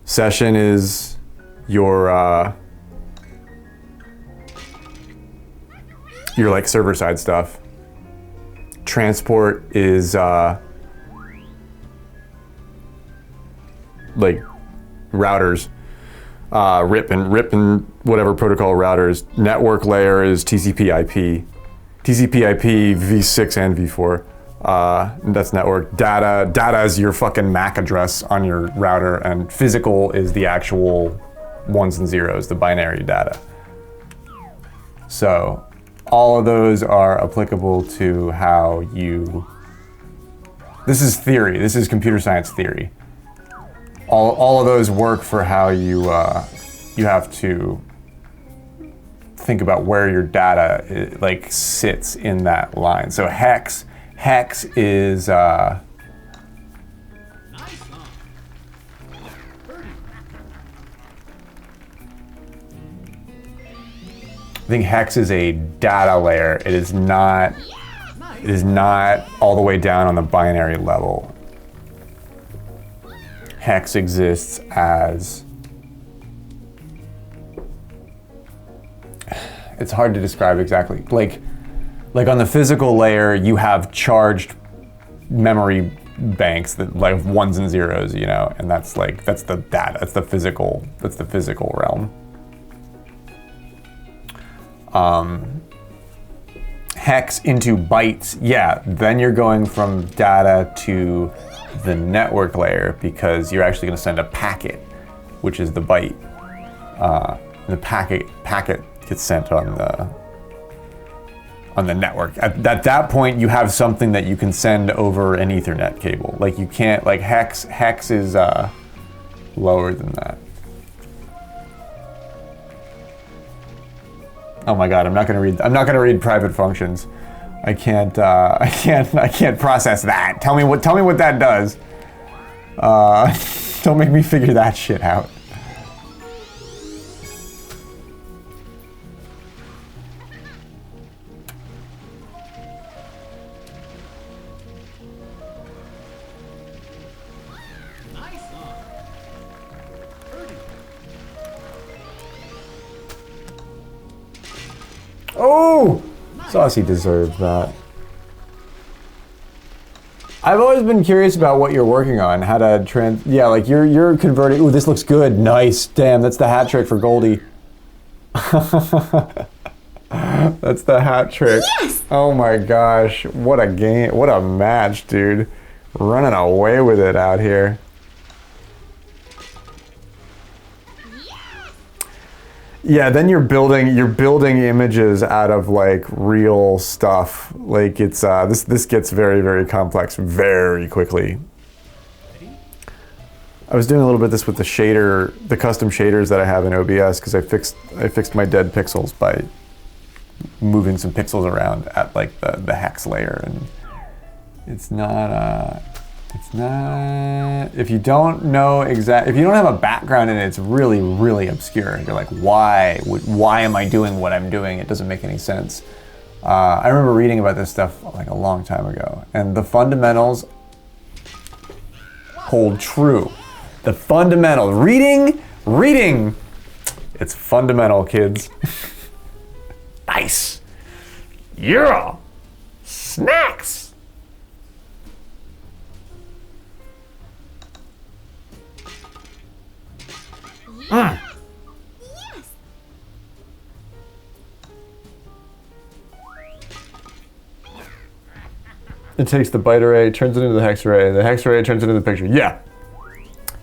Session is your your like server side stuff. Transport is like routers, RIP and whatever protocol routers. Network layer is TCP/IP, TCP/IP v6 and v4. That's network. Data is your fucking MAC address on your router, and physical is the actual ones and zeros, the binary data. So all of those are applicable to how you, this is theory, this is computer science theory. All of those work for how you have to think about where your data like sits in that line. So hex is I think hex is a data layer. It is not all the way down on the binary level. Hex exists as, it's hard to describe exactly. Like on the physical layer, you have charged memory banks that like ones and zeros, you know, and that's the data. That's the physical realm. Hex into bytes, yeah, then you're going from data to the network layer because you're actually going to send a packet, which is the byte. The packet gets sent on the network. At that point, you have something that you can send over an Ethernet cable. Like you can't, like hex is lower than that. Oh my God, I'm not gonna read private functions. I can't process that. Tell me what that does. Don't make me figure that shit out. Oh! Saucy deserved that. I've always been curious about what you're working on, how to yeah, like you're converting, ooh, this looks good, nice, damn, that's the hat trick for Goldie. That's the hat trick. Yes! Oh my gosh, what a game, what a match, dude. Running away with it out here. Yeah, then you're building images out of like real stuff. Like it's this gets very, very complex very quickly. I was doing a little bit of this with the custom shaders that I have in OBS because I fixed my dead pixels by moving some pixels around at like the hex layer, and it's not if you don't know if you don't have a background in it, it's really, really obscure. You're like, why am I doing what I'm doing? It doesn't make any sense. I remember reading about this stuff like a long time ago, and the fundamentals hold true. The fundamentals, reading, it's fundamental, kids. Nice. Yeah. Snacks. Yes. It takes the byte array, turns it into the hex array turns it into the picture. Yeah.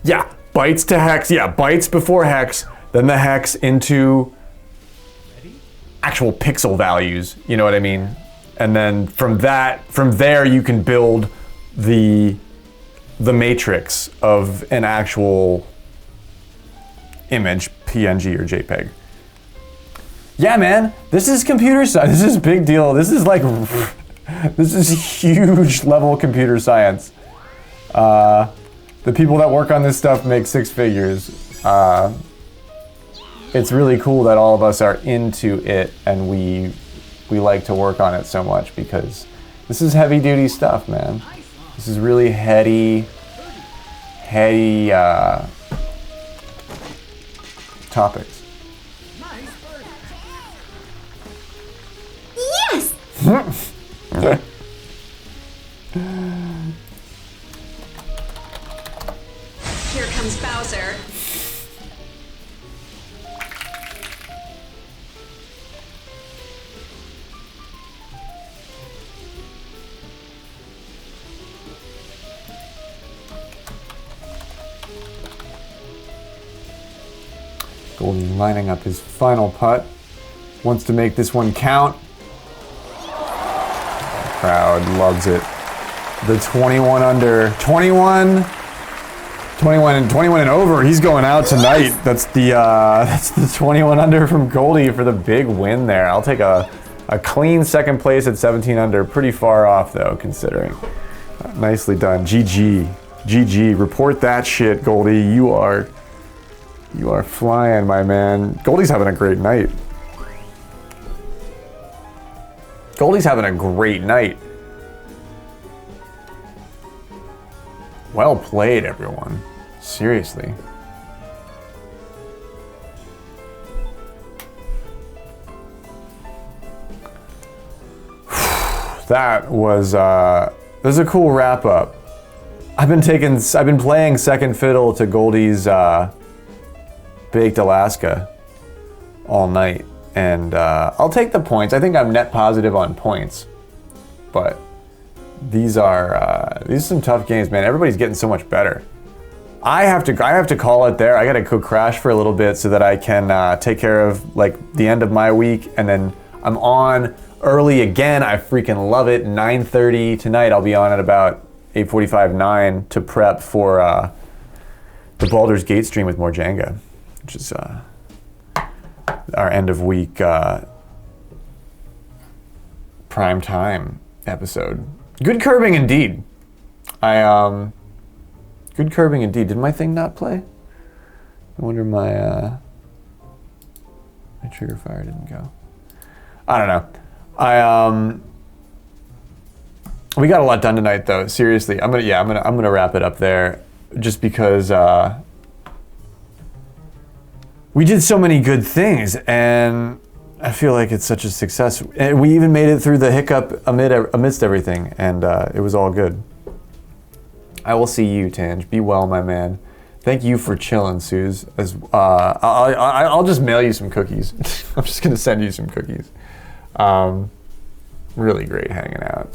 Yeah, bytes to hex, yeah, bytes before hex, then the hex into actual pixel values, you know what I mean? And then from there you can build the matrix of an actual image, PNG or JPEG. Yeah, man, this is computer science. This is a big deal. This is like, this is huge level computer science. The people that work on this stuff make six figures. It's really cool that all of us are into it and we like to work on it so much because this is heavy duty stuff, man. This is really heady topics. Here comes Bowser. Goldie lining up his final putt. Wants to make this one count. Crowd loves it. The 21 under, 21 and over. He's going out tonight. That's the 21 under from Goldie for the big win there. I'll take a clean second place at 17 under. Pretty far off though, considering. Nicely done. GG. Report that shit, Goldie. You are flying, my man. Goldie's having a great night. Goldie's having a great night. Well played, everyone. Seriously. That was a cool wrap up. I've been playing second fiddle to Goldie's Baked Alaska all night, and I'll take the points. I think I'm net positive on points, but these are some tough games, man. Everybody's getting so much better. I have to call it there. I gotta go crash for a little bit so that I can take care of like the end of my week, and then I'm on early again. I freaking love it. 9:30 tonight. I'll be on at about 8:45, 9 to prep for the Baldur's Gate stream with more Jenga, which is our end of week prime time episode. Good curbing indeed. Good curbing indeed. Did my thing not play? I wonder my trigger fire didn't go. I don't know. We got a lot done tonight though. Seriously, I'm gonna wrap it up there, just because we did so many good things, and I feel like it's such a success. And we even made it through the hiccup amidst everything, and it was all good. I will see you, Tange. Be well, my man. Thank you for chilling, Suze. I'll just mail you some cookies. I'm just gonna send you some cookies. Really great hanging out.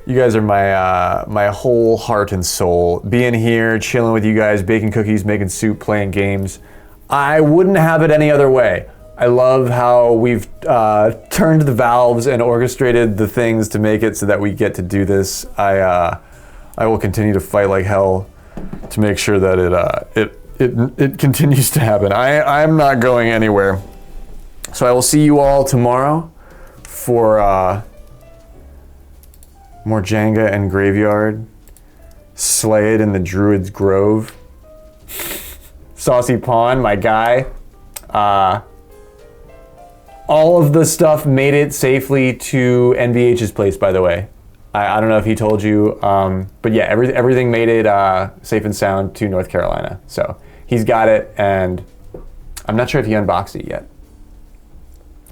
You guys are my whole heart and soul. Being here, chilling with you guys, baking cookies, making soup, playing games. I wouldn't have it any other way. I love how we've turned the valves and orchestrated the things to make it so that we get to do this. I will continue to fight like hell to make sure that it continues to happen. I'm not going anywhere. So I will see you all tomorrow for more Jenga and Graveyard. Slay it in the Druid's Grove. Saucy Pawn, my guy. All of the stuff made it safely to NVH's place, by the way. I don't know if he told you, but yeah, everything made it safe and sound to North Carolina. So he's got it, and I'm not sure if he unboxed it yet.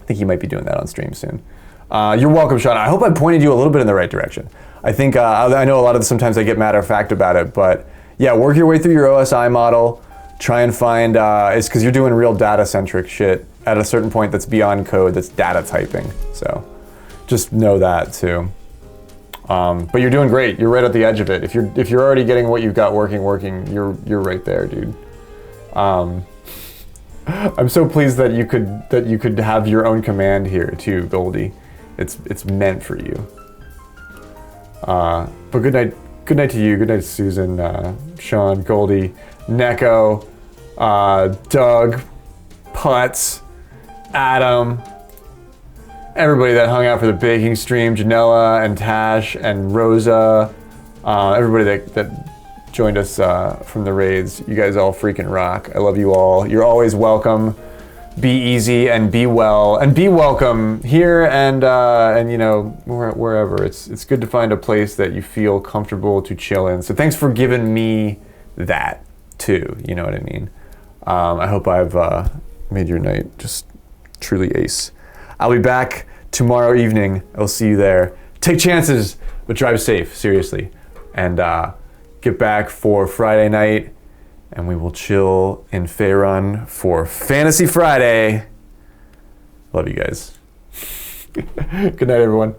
I think he might be doing that on stream soon. You're welcome, Sean. I hope I pointed you a little bit in the right direction. I think, I know a lot of sometimes I get matter of fact about it, but yeah, work your way through your OSI model. Try and find, it's because you're doing real data-centric shit at a certain point that's beyond code, that's data typing. So just know that too. But you're doing great. You're right at the edge of it. If you're already getting what you've got working, you're right there, dude. I'm so pleased that you could have your own command here too, Goldie. It's meant for you. But good night to you. Good night, Susan, Sean, Goldie, Neko, Doug, Putz, Adam, everybody that hung out for the baking stream, Janella and Tash and Rosa, everybody that joined us from the raids. You guys all freaking rock. I love you all. You're always welcome. Be easy and be well and be welcome here and you know, wherever. It's good to find a place that you feel comfortable to chill in. So thanks for giving me that too. You know what I mean? I hope I've made your night just truly ace. I'll be back tomorrow evening. I'll see you there. Take chances, but drive safe, seriously. And get back for Friday night, and we will chill in Faerun for Fantasy Friday. Love you guys. Good night, everyone.